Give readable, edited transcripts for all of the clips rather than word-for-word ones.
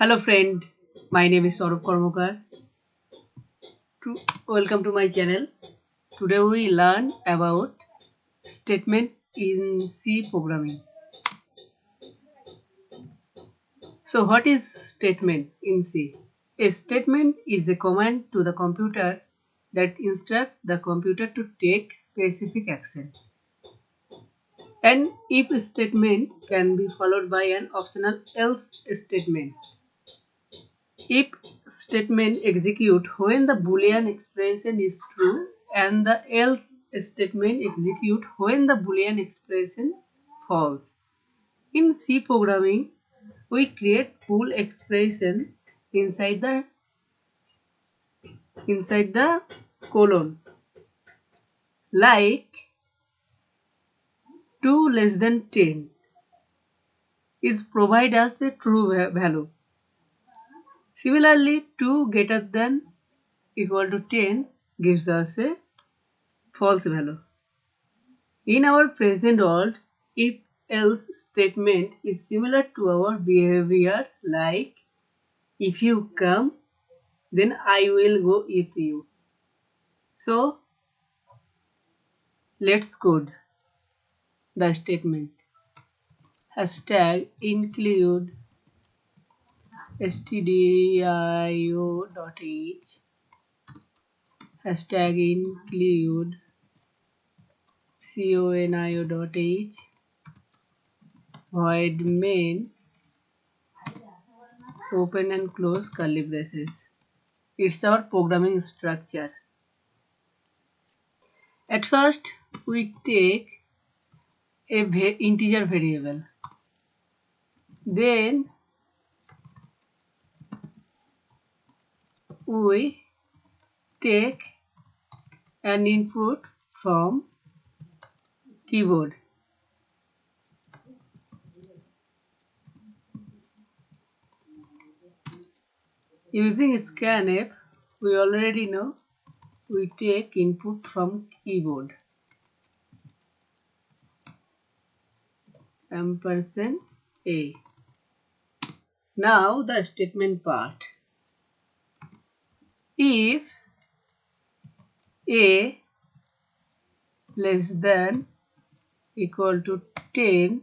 Hello friend, my name is Saurabh Karmakar. Welcome to my channel. Today we learn about statement in C programming. So what is statement in C? A statement is a command to the computer that instructs the computer to take specific action. An if statement can be followed by an optional else statement. If statement execute when the boolean expression is true and the else statement execute when the boolean expression false. In C programming, we create bool expression inside the colon, like 2 less than 10 is provide us a true value. Similarly, 2 greater than equal to 10 gives us a false value. In our present world, if else statement is similar to our behavior, like if you come, then I will go with you. So let's code the statement. Hashtag include stdio.h. Hashtag include conio.h. Void main. Open and close curly braces. It's our programming structure. At first, we take a integer variable. Then we take an input from keyboard. Using scanf, we already know we take input from keyboard. Ampersand A. Now the statement part. If A less than equal to 10,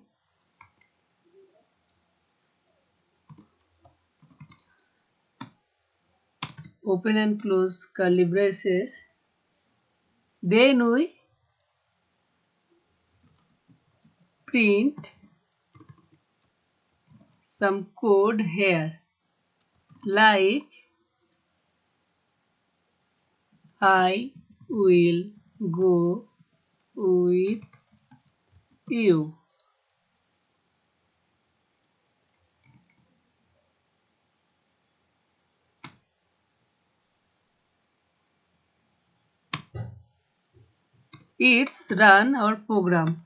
open and close curly braces, then we print some code here, like I will go with you. It's run our program.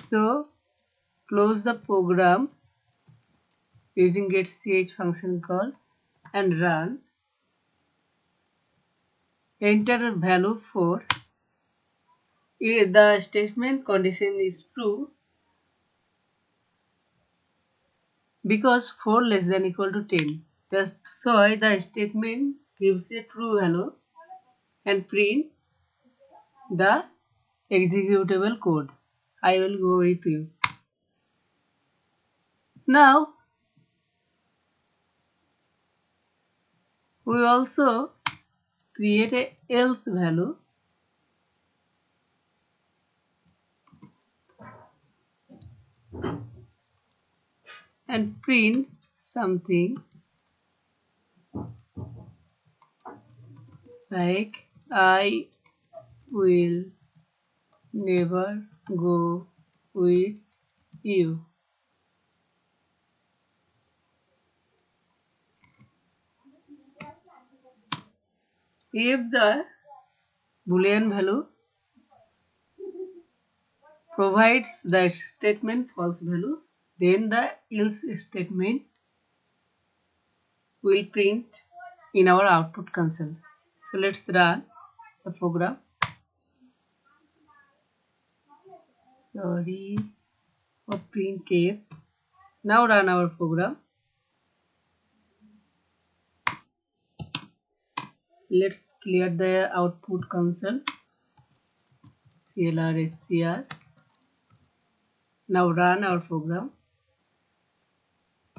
So close the program using getch function call and run. Enter value 4. If the statement condition is true, because 4 less than equal to 10. That's why the statement gives a true value and print the executable code. I will go with you. Now we also create a else value and print something like I will never go with you. If the boolean value provides the statement false value, then the else statement will print in our output console. So let's run the program. Sorry for printf. Now run our program. Let's clear the output console. CLR SCR. Now run our program.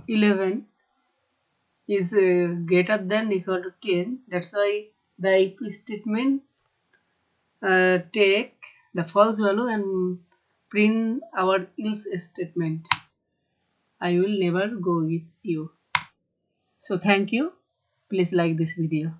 11 is greater than equal to 10. That's why the if statement take the false value and print our else statement. I will never go with you. So thank you. Please like this video.